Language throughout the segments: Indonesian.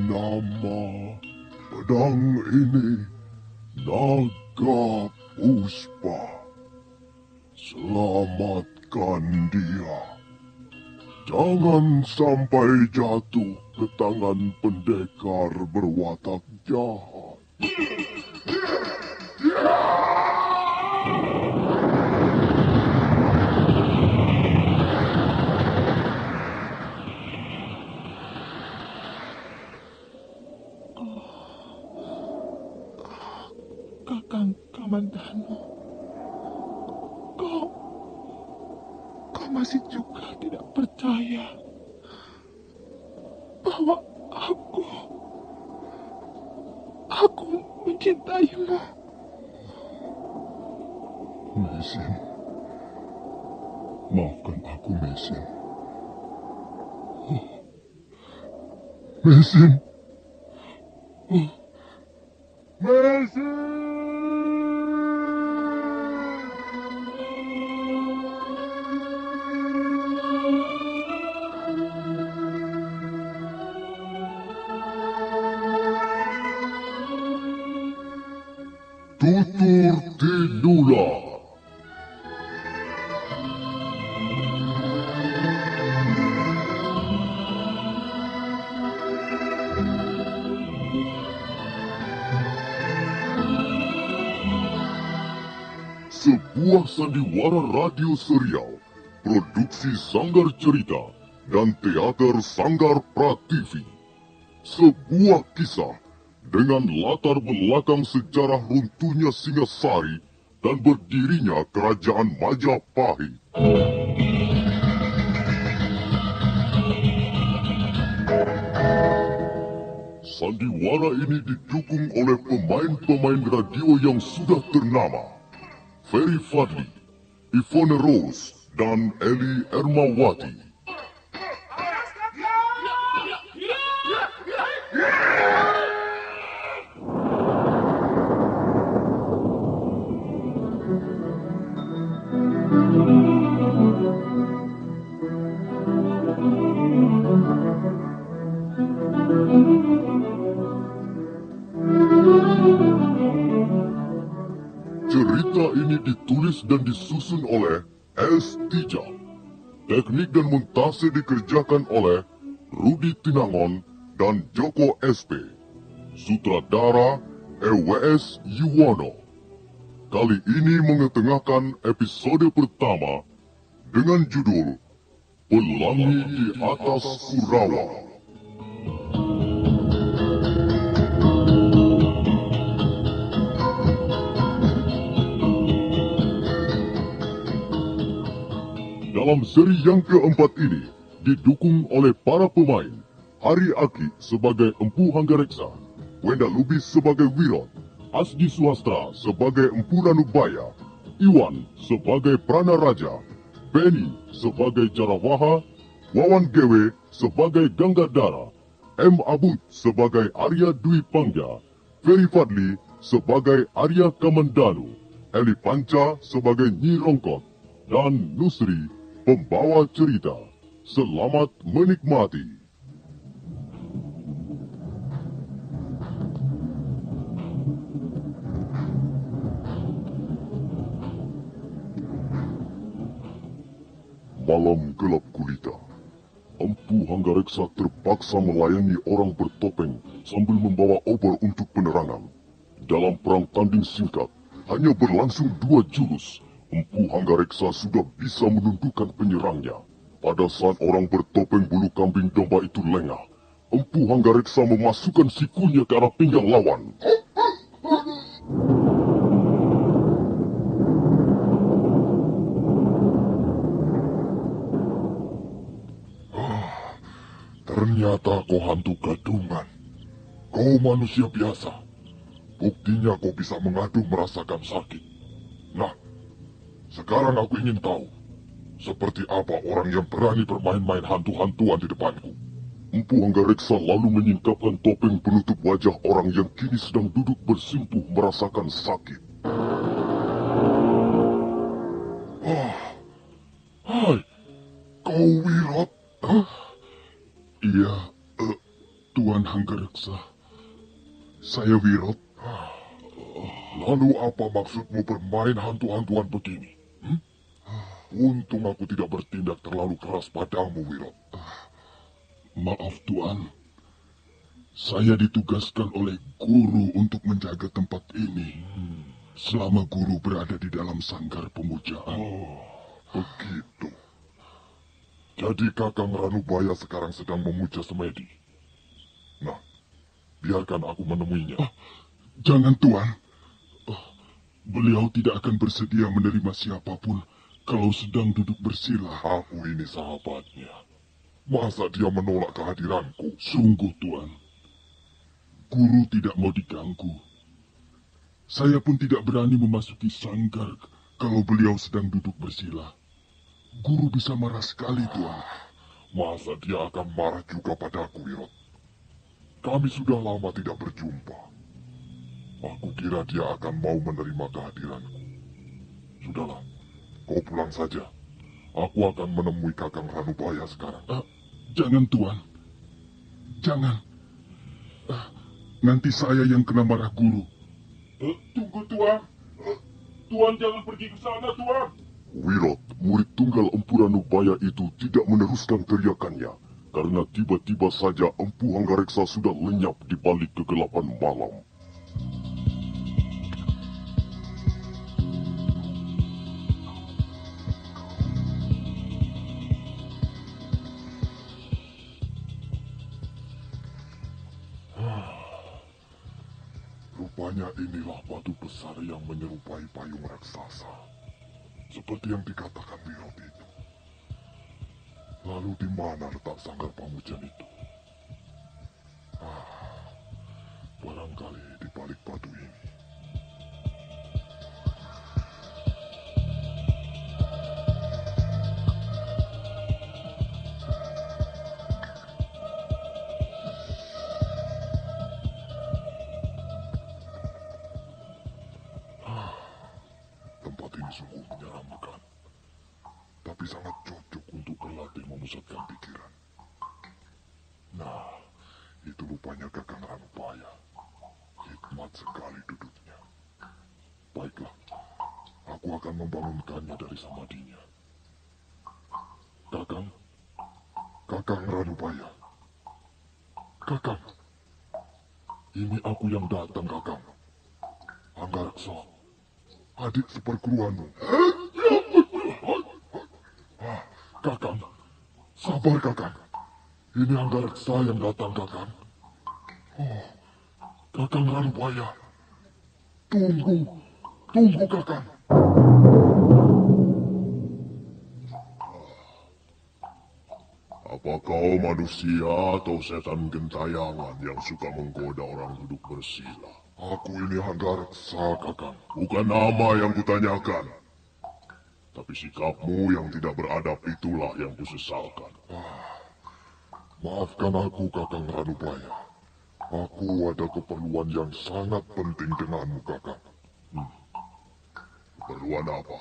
Nama pedang ini Naga Puspa. Selamatkan dia. Jangan sampai jatuh ke tangan pendekar berwatak jahat. Kakang Kamandanu, kau masih juga tidak percaya bahwa aku mencintaimu. Mesin, maafkan aku, Mesin. Mesin. Mesin! Tutur Tinula. Sebuah sandiwara radio serial, produksi Sanggar Cerita dan teater Sanggar Prativi. Sebuah kisah dengan latar belakang sejarah runtuhnya Singasari dan berdirinya Kerajaan Majapahit. Sandiwara ini didukung oleh pemain-pemain radio yang sudah ternama. Ferry Fadli, Ivone Rose, dan Eli Ermawati. Cerita ini ditulis dan disusun oleh S. Tijak. Teknik dan montase dikerjakan oleh Rudi Tinangon dan Joko SP. Sutradara EWS Yuwono. Kali ini mengetengahkan episode pertama dengan judul Pelangi di Atas Kurawa. Dalam seri yang keempat ini, didukung oleh para pemain, Hari Aki sebagai Empu Hanggareksa, Wenda Lubis sebagai Wirot, Asdi Suhastra sebagai Empu Ranubaya, Iwan sebagai Prana Raja, Benny sebagai Jarawaha, Wawan Gewe sebagai Ganggadara, M. Abud sebagai Arya Dwi Pangga, Ferry Fadli sebagai Arya Kamandanu, Eli Panca sebagai Nyi Rongkot, dan Nusri pembawa cerita. Selamat menikmati. Malam gelap gulita. Empu Hanggareksa terpaksa melayani orang bertopeng sambil membawa obor untuk penerangan. Dalam perang tanding singkat, hanya berlangsung 2 jurus, Empu Hanggareksa sudah bisa menundukkan penyerangnya. Pada saat orang bertopeng bulu kambing domba itu lengah, Empu Hanggareksa memasukkan sikunya ke arah pinggang lawan. Ternyata kau hantu gadungan. Kau manusia biasa. Buktinya kau bisa mengadu merasakan sakit. Nah, sekarang aku ingin tahu, seperti apa orang yang berani bermain-main hantu-hantuan di depanku. Empu Hanggareksa lalu menyingkapkan topeng penutup wajah orang yang kini sedang duduk bersimpuh merasakan sakit. Hai, kau Wirot? Iya, Tuan Hanggareksa. saya, Wirot. Lalu apa maksudmu bermain hantu-hantuan begini? Untung aku tidak bertindak terlalu keras padamu, Wirot. Maaf, Tuan. Saya ditugaskan oleh guru untuk menjaga tempat ini. Selama guru berada di dalam sanggar pemujaan. Begitu. Jadi Kakang Ranubaya sekarang sedang memuja Semedi. Nah, biarkan aku menemuinya. Jangan, Tuan. Beliau tidak akan bersedia menerima siapapun kalau sedang duduk bersila. Aku ini sahabatnya. Masa dia menolak kehadiranku? Sungguh, Tuan. Guru tidak mau diganggu. Saya pun tidak berani memasuki sanggar kalau beliau sedang duduk bersila. Guru bisa marah sekali, Tuan. Masa dia akan marah juga padaku, Wirot? Kami sudah lama tidak berjumpa. Aku kira dia akan mau menerima kehadiranku. Sudahlah, kau pulang saja. Aku akan menemui Kakang Ranubaya sekarang. Jangan, Tuan. Jangan. Nanti saya yang kena marah guru. Tunggu, Tuan. Tuan jangan pergi ke sana, Tuan. Wirot, murid tunggal Empu Ranubaya itu tidak meneruskan teriakannya karena tiba-tiba saja Empu Hanggareksa sudah lenyap di balik kegelapan malam. Rupanya inilah batu besar yang menyerupai payung raksasa. Seperti yang dikatakan Wirot itu. Lalu di mana letak sanggar pamujan itu? Barangkali di balik batu ini. Tempat ini sungguh menyeramkan. Tapi sangat cocok untuk berlatih memusatkan pikiran. Nah, itu rupanya Kakang Ranubaya. Hikmat sekali duduknya. Baiklah, aku akan membangunkannya dari samadinya. Kakang Ranubaya. Kakang, ini aku yang datang, Kakang. Hanggareksa, adik seperguruanmu. Kakang, sabar Kakang. Ini Hanggareksa yang datang, Kakang. Kakang Ranubaya. Tunggu Kakang. Apa kau manusia atau setan gentayangan yang suka menggoda orang duduk bersila? Aku ini Hanggareksa, Kakang. Bukan nama yang kutanyakan. Tapi sikapmu yang tidak beradab itulah yang kusesalkan. Maafkan aku, Kakang Ranubaya. Aku ada keperluan yang sangat penting denganmu, Kakang. Keperluan apa?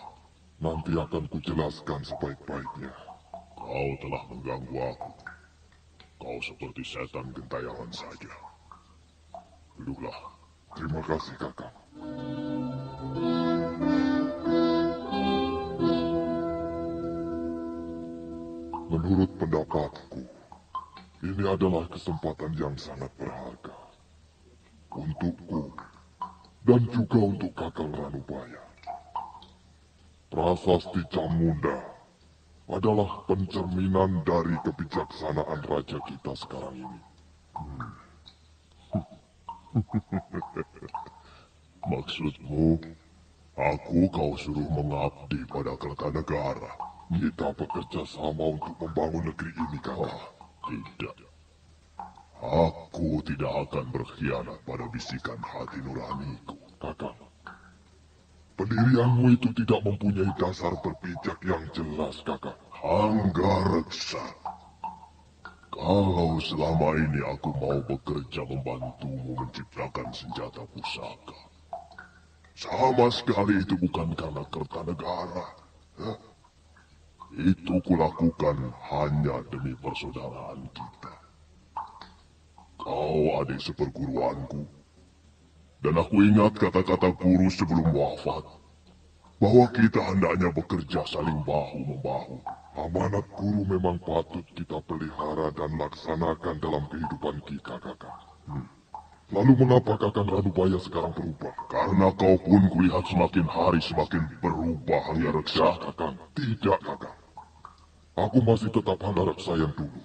Nanti akan kujelaskan sebaik-baiknya. Kau telah mengganggu aku. Kau seperti setan gentayangan saja. Duduklah. Terima kasih, Kakang. Menurut pendapatku, ini adalah kesempatan yang sangat berharga. Untukku, dan juga untuk Kakang Ranubaya. Prasasti Camunda adalah pencerminan dari kebijaksanaan raja kita sekarang ini. Maksudmu, aku kau suruh mengabdi pada Kertanegara. Kita bekerja sama untuk membangun negeri ini, Kakang. Tidak. Aku tidak akan berkhianat pada bisikan hati nuraniku, Kakang. Pendirianmu itu tidak mempunyai dasar berpijak yang jelas, Kakang. Hanggareksa. Kalau selama ini aku mau bekerja membantumu menciptakan senjata pusaka, sama sekali itu bukan karena Kertanegara. Itu kulakukan hanya demi persaudaraan kita. Kau adik seperguruanku, Dan aku ingat kata-kata guru sebelum wafat, bahwa kita hendaknya bekerja saling bahu-membahu. Amanat guru memang patut kita pelihara dan laksanakan dalam kehidupan kita, Kakang. Lalu mengapa Kakang Ranubaya sekarang berubah? Karena kau pun kulihat semakin hari semakin berubah, Hanggareksa. Kakang, tidak, Kakang. Aku masih tetap Hanggareksa yang dulu.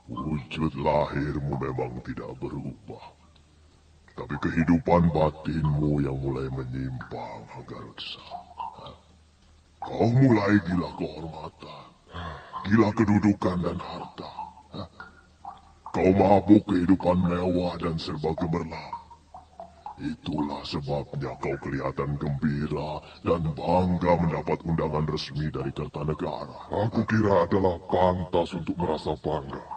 Wujud lahirmu memang tidak berubah. Tapi kehidupan batinmu yang mulai menyimpang, Hanggareksa. Kau mulai gila kehormatan, gila kedudukan dan harta. Kau mabuk kehidupan mewah dan serba gemerlap. Itulah sebabnya kau kelihatan gembira dan bangga mendapat undangan resmi dari Kertanegara. Aku kira adalah pantas untuk merasa bangga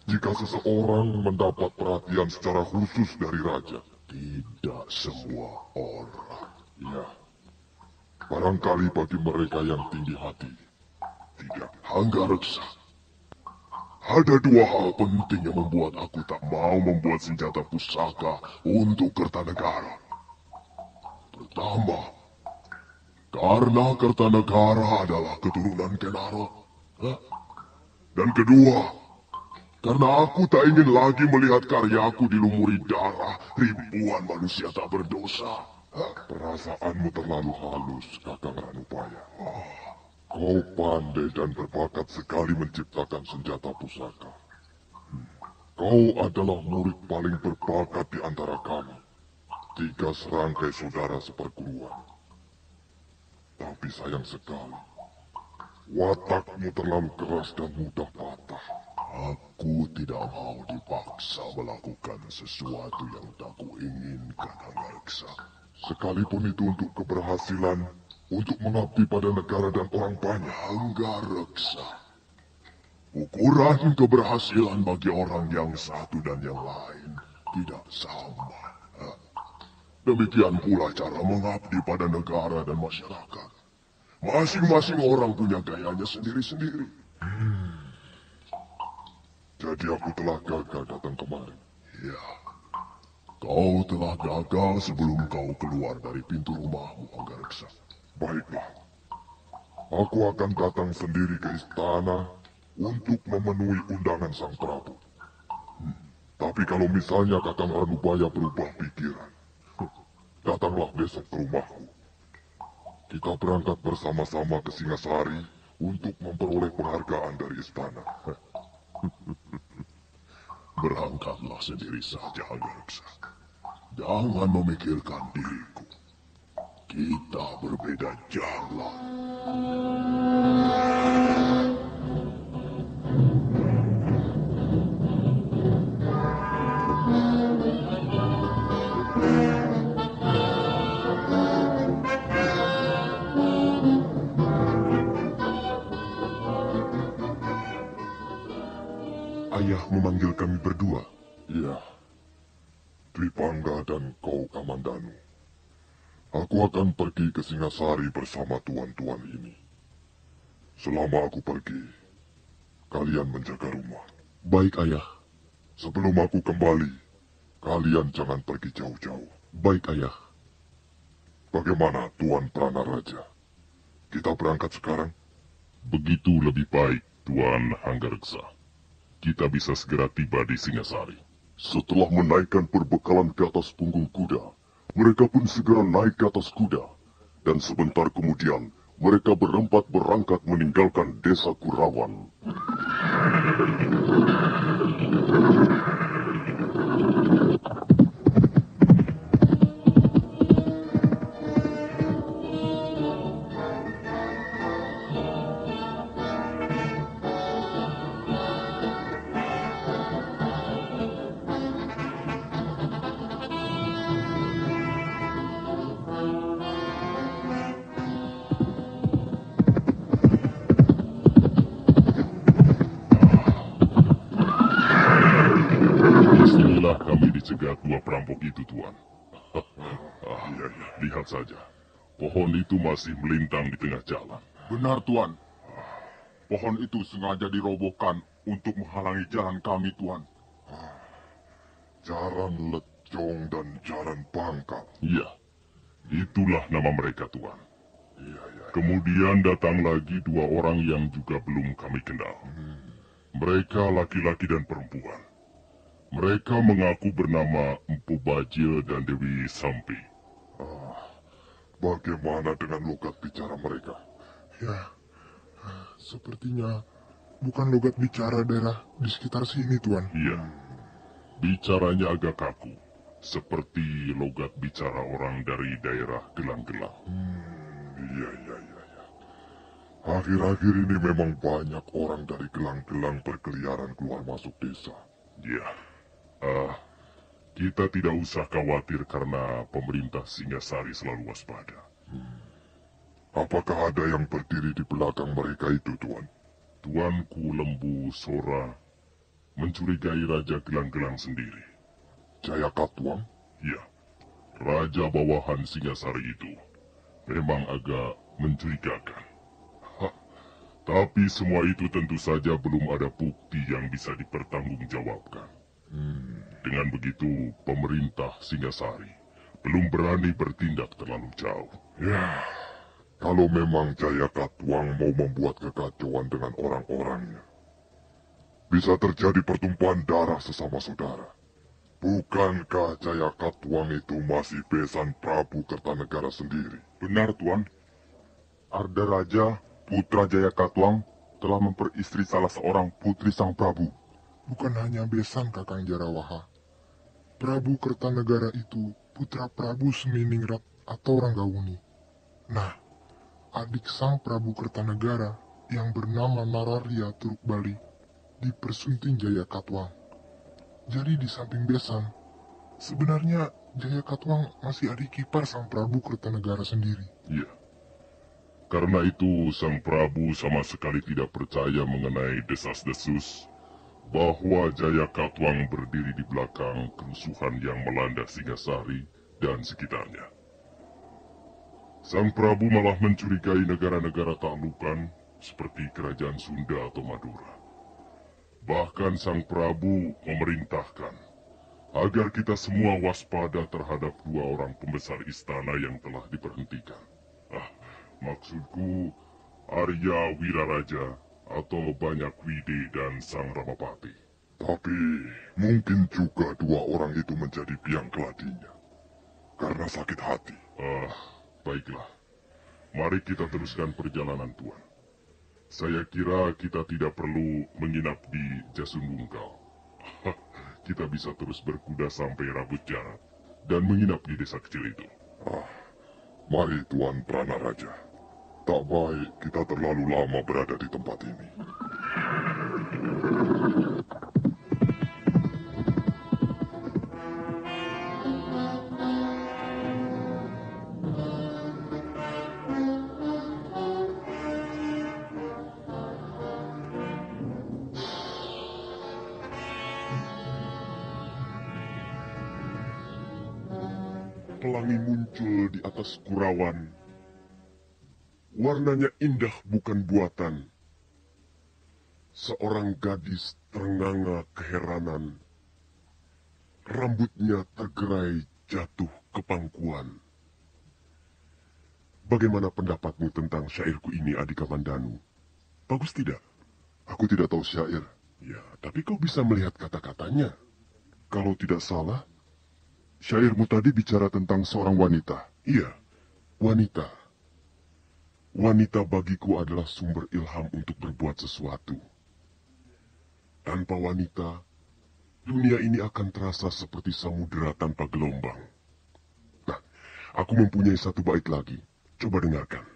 jika seseorang mendapat perhatian secara khusus dari raja. Tidak semua orang. Ya, barangkali bagi mereka yang tinggi hati. Tidak, Hanggareksa. Ada dua hal penting yang membuat aku tak mau membuat senjata pusaka untuk Kertanegara. Pertama, karena Kertanegara adalah keturunan Kenaro. Dan kedua, karena aku tak ingin lagi melihat karyaku dilumuri darah ribuan manusia tak berdosa. Perasaanmu terlalu halus, Kakang Ranubaya. Kau pandai dan berbakat sekali menciptakan senjata pusaka. Kau adalah murid paling berbakat di antara kami. 3 serangkai saudara seperguruan. Tapi sayang sekali, watakmu terlalu keras dan mudah patah. Aku tidak mau dipaksa melakukan sesuatu yang tak kuinginkan, Hanggareksa. Sekalipun itu untuk keberhasilan, untuk mengabdi pada negara dan orang banyak. Hanggareksa. Ukuran keberhasilan bagi orang yang satu dan yang lain tidak sama. Demikian pula cara mengabdi pada negara dan masyarakat. Masing-masing orang punya gayanya sendiri-sendiri. Jadi aku telah gagal datang kemari. Ya, kau telah gagal sebelum kau keluar dari pintu rumahmu, Hanggareksa. Baiklah, aku akan datang sendiri ke istana untuk memenuhi undangan sang Prabu. Tapi kalau misalnya Kakang Ranubaya berubah pikiran, datanglah besok ke rumahku. Kita berangkat bersama-sama ke Singasari untuk memperoleh penghargaan dari istana. Berangkatlah sendiri saja, Hanggareksa. Jangan memikirkan diriku. Kita berbeda jalan. Ayah memanggil kami berdua. Iya, Dwipangga dan kau Kamandanu. Aku akan pergi ke Singasari bersama tuan-tuan ini. Selama aku pergi, kalian menjaga rumah. Baik, Ayah. Sebelum aku kembali, kalian jangan pergi jauh-jauh. Baik, Ayah. Bagaimana Tuan Pranaraja? Kita berangkat sekarang? Begitu lebih baik, Tuan Hanggareksa. Kita bisa segera tiba di Singasari. Setelah menaikkan perbekalan ke atas punggung kuda, mereka pun segera naik ke atas kuda. Dan sebentar kemudian, mereka berempat berangkat meninggalkan desa Kurawan. Disinilah kami dicegat dua perampok itu, Tuan. Iya, lihat saja. Pohon itu masih melintang di tengah jalan. Benar, Tuan. Pohon itu sengaja dirobohkan untuk menghalangi jalan kami, Tuan. Jaran Lecong dan Jaran Pangkal. Iya, itulah nama mereka, Tuan. Iya, iya. Kemudian datang lagi dua orang yang juga belum kami kenal. Mereka laki-laki dan perempuan. Mereka mengaku bernama Empu Bajil dan Dewi Sampi. Bagaimana dengan logat bicara mereka? Ya, sepertinya bukan logat bicara daerah di sekitar sini, Tuan. Iya, bicaranya agak kaku, seperti logat bicara orang dari daerah Gelang-Gelang. Iya, iya, iya, iya. Akhir-akhir ini memang banyak orang dari gelang-gelang berkeliaran keluar masuk desa. Ya, kita tidak usah khawatir karena pemerintah Singasari selalu waspada. Apakah ada yang berdiri di belakang mereka itu, Tuan? Tuanku Lembu Sora mencurigai Raja Gelang-Gelang sendiri. Jaya Katuang? Ya, Raja bawahan Singasari itu memang agak mencurigakan. Tapi semua itu tentu saja belum ada bukti yang bisa dipertanggungjawabkan. Dengan begitu, pemerintah Singasari belum berani bertindak terlalu jauh. Ya, kalau memang Jaya Katuang mau membuat kekacauan dengan orang-orangnya, bisa terjadi pertumpahan darah sesama saudara. Bukankah Jaya Katuang itu masih besan Prabu Kertanegara sendiri? Benar, Tuan. Arda Raja, putra Jaya Katuang, telah memperistri salah seorang putri sang Prabu. Bukan hanya besan Kakang Jarawaha. Prabu Kertanegara itu putra Prabu Seminingrat atau Ranggawuni. Nah, adik sang Prabu Kertanegara yang bernama Nararya Turuk Bali dipersunting Jaya Katuang. Jadi di samping besan, sebenarnya Jaya Katuang masih adik ipar sang Prabu Kertanegara sendiri. Ya, karena itu Sang Prabu sama sekali tidak percaya mengenai desas-desus bahwa Jaya Katuang berdiri di belakang kerusuhan yang melanda Singasari dan sekitarnya. Sang Prabu malah mencurigai negara-negara taklukan seperti Kerajaan Sunda atau Madura. Bahkan Sang Prabu memerintahkan agar kita semua waspada terhadap dua orang pembesar istana yang telah diberhentikan. Maksudku Arya Wiraraja atau Banyak Wide dan Sang Ramapati. Tapi mungkin juga dua orang itu menjadi biang keladinya karena sakit hati. Baiklah. Mari kita teruskan perjalanan, Tuan. Saya kira kita tidak perlu menginap di Jasundungkal. Kita bisa terus berkuda sampai Rambut Jarat dan menginap di desa kecil itu. Mari Tuan Prana Raja. Tak baik kita terlalu lama berada di tempat ini. Pelangi muncul di atas gurauan. Warnanya indah bukan buatan. Seorang gadis ternganga keheranan. Rambutnya tergerai jatuh ke pangkuan. Bagaimana pendapatmu tentang syairku ini, Adik Kamandanu? Bagus tidak? Aku tidak tahu syair. Ya, tapi kau bisa melihat kata-katanya. Kalau tidak salah, syairmu tadi bicara tentang seorang wanita. Iya, wanita. Wanita bagiku adalah sumber ilham untuk berbuat sesuatu. Tanpa wanita, dunia ini akan terasa seperti samudera tanpa gelombang. Nah, aku mempunyai satu bait lagi. Coba dengarkan.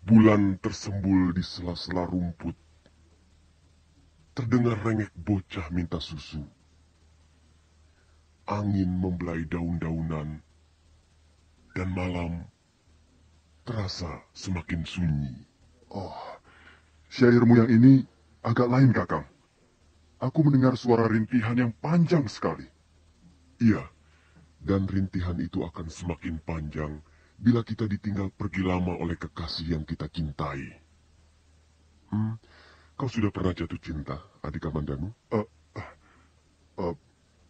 Bulan tersembul di sela-sela rumput. Terdengar rengek bocah minta susu. Angin membelai daun-daunan. Dan malam terasa semakin sunyi. Syairmu yang ini agak lain, Kakang. Aku mendengar suara rintihan yang panjang sekali. Iya, dan rintihan itu akan semakin panjang bila kita ditinggal pergi lama oleh kekasih yang kita cintai. Kau sudah pernah jatuh cinta, Adik Kamandanu?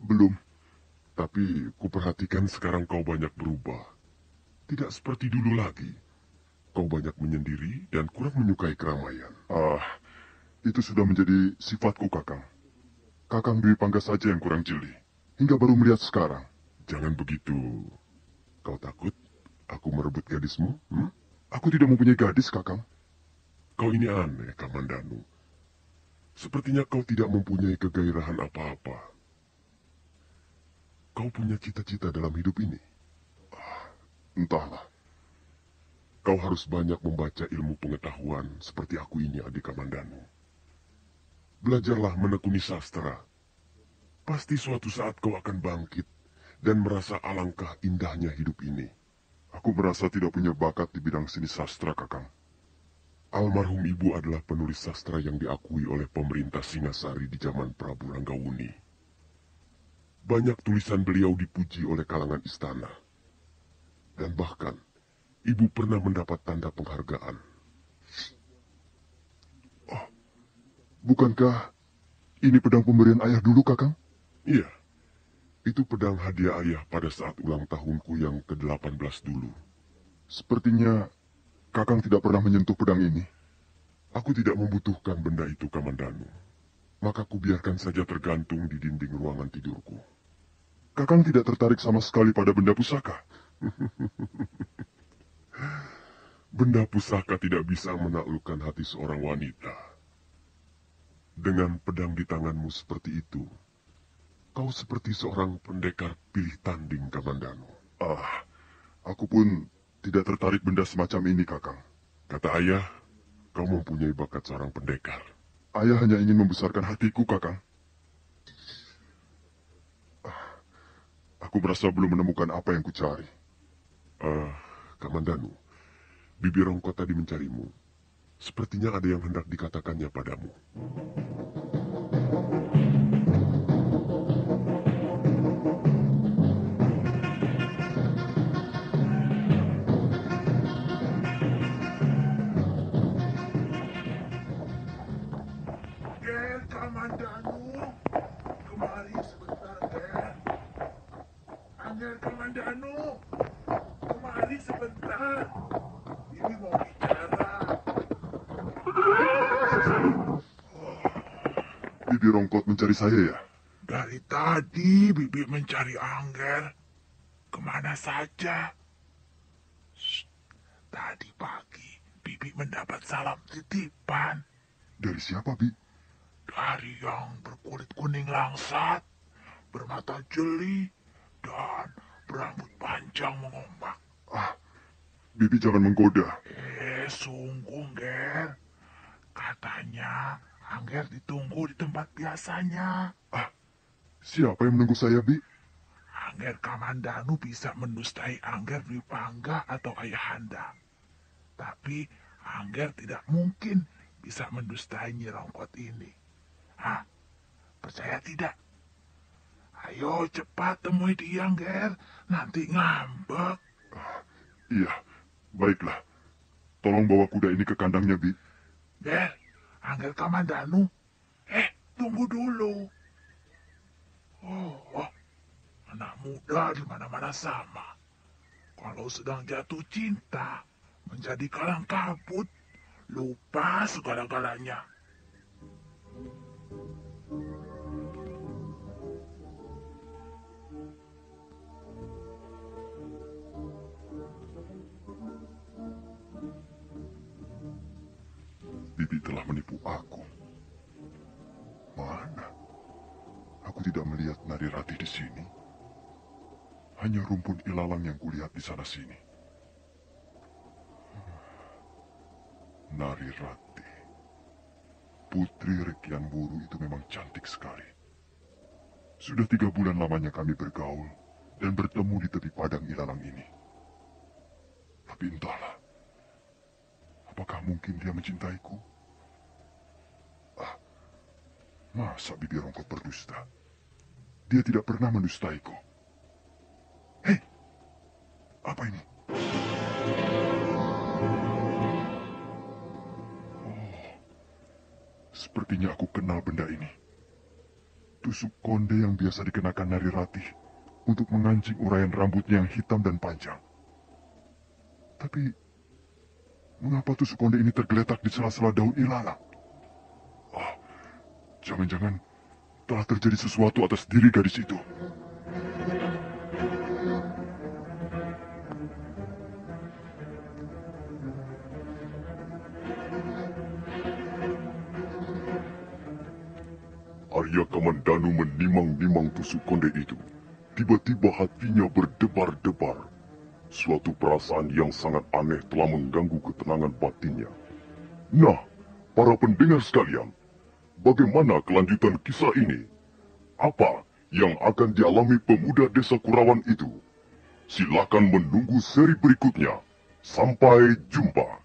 Belum. Tapi kuperhatikan sekarang kau banyak berubah. Tidak seperti dulu lagi. Kau banyak menyendiri dan kurang menyukai keramaian. Itu sudah menjadi sifatku, Kakang. Kakang Dwi Pangga saja yang kurang jeli. Hingga baru melihat sekarang. Jangan begitu. Kau takut aku merebut gadismu? Aku tidak mempunyai gadis, Kakang. Kau ini aneh, Kamandanu. Sepertinya kau tidak mempunyai kegairahan apa-apa. Kau punya cita-cita dalam hidup ini? Entahlah. Kau harus banyak membaca ilmu pengetahuan seperti aku ini, adik Kamandanu. Belajarlah menekuni sastra. Pasti suatu saat kau akan bangkit dan merasa alangkah indahnya hidup ini. Aku merasa tidak punya bakat di bidang seni sastra, Kakang. Almarhum ibu adalah penulis sastra yang diakui oleh pemerintah Singasari di zaman Prabu Ranggawuni. Banyak tulisan beliau dipuji oleh kalangan istana. Dan bahkan, ibu pernah mendapat tanda penghargaan. Bukankah ini pedang pemberian ayah dulu, Kakang? Iya, itu pedang hadiah ayah pada saat ulang tahunku yang ke-18 dulu. Sepertinya Kakang tidak pernah menyentuh pedang ini. Aku tidak membutuhkan benda itu, Kamandanu. Maka kubiarkan saja tergantung di dinding ruangan tidurku. Kakang tidak tertarik sama sekali pada benda pusaka. Benda pusaka tidak bisa menaklukkan hati seorang wanita. Dengan pedang di tanganmu seperti itu, kau seperti seorang pendekar pilih tanding, Kamandanu. Aku pun tidak tertarik benda semacam ini, Kakang. Kata ayah, kau mempunyai bakat seorang pendekar. Ayah hanya ingin membesarkan hatiku, Kakang. Aku merasa belum menemukan apa yang kucari. Kamandanu, Bibi Rongkot tadi mencarimu. Sepertinya ada yang hendak dikatakannya padamu. Ger, Kamandanu, kemari sebentar, Ger. Angger Kamandanu, kemari sebentar. Ini mau bicara. Bibi Rongkot mencari saya ya? Dari tadi Bibi mencari Angger. Kemana saja? Shh, tadi pagi Bibi mendapat salam titipan. Dari siapa, Bi? Dari yang berkulit kuning langsat, bermata jeli, dan berambut panjang mengombak. Bibi jangan menggoda. Sungguh, Ger. Katanya Angger ditunggu di tempat biasanya. Siapa yang menunggu saya, Bi? Angger Kamandanu bisa mendustai Angger Dwi Pangga atau Ayahanda. Tapi Angger tidak mungkin bisa mendustai Nyi Rongkot ini. Percaya tidak? Ayo cepat temui dia, Angger. Nanti ngambek. Iya, baiklah. Tolong bawa kuda ini ke kandangnya, Bi. Ger, Angger Kamandanu. Tunggu dulu. Oh, anak muda di mana-mana sama. Kalau sedang jatuh cinta, menjadi kalang kabut, lupa segala-galanya. Bibi telah menipu aku. Mana? Aku tidak melihat Nari Ratih di sini. Hanya rumpun ilalang yang kulihat di sana sini. Nari Ratih. Putri Rekian Buru itu memang cantik sekali. Sudah 3 bulan lamanya kami bergaul dan bertemu di tepi padang ilalang ini. Tapi entahlah, apakah mungkin dia mencintaiku? Masa Bibi Rongkot berdusta? Dia tidak pernah mendustaiku. Hei, apa ini? Sepertinya aku kenal benda ini. tusuk konde yang biasa dikenakan Nari Ratih untuk mengancing uraian rambutnya yang hitam dan panjang. Tapi, mengapa tusuk konde ini tergeletak di sela-sela daun ilalang? Jangan-jangan telah terjadi sesuatu atas diri gadis itu. Arya Kamandanu menimang-nimang tusuk konde itu. Tiba-tiba hatinya berdebar-debar. Suatu perasaan yang sangat aneh telah mengganggu ketenangan batinnya. Nah, para pendengar sekalian, bagaimana kelanjutan kisah ini? Apa yang akan dialami pemuda desa Kurawan itu? Silakan menunggu seri berikutnya. Sampai jumpa.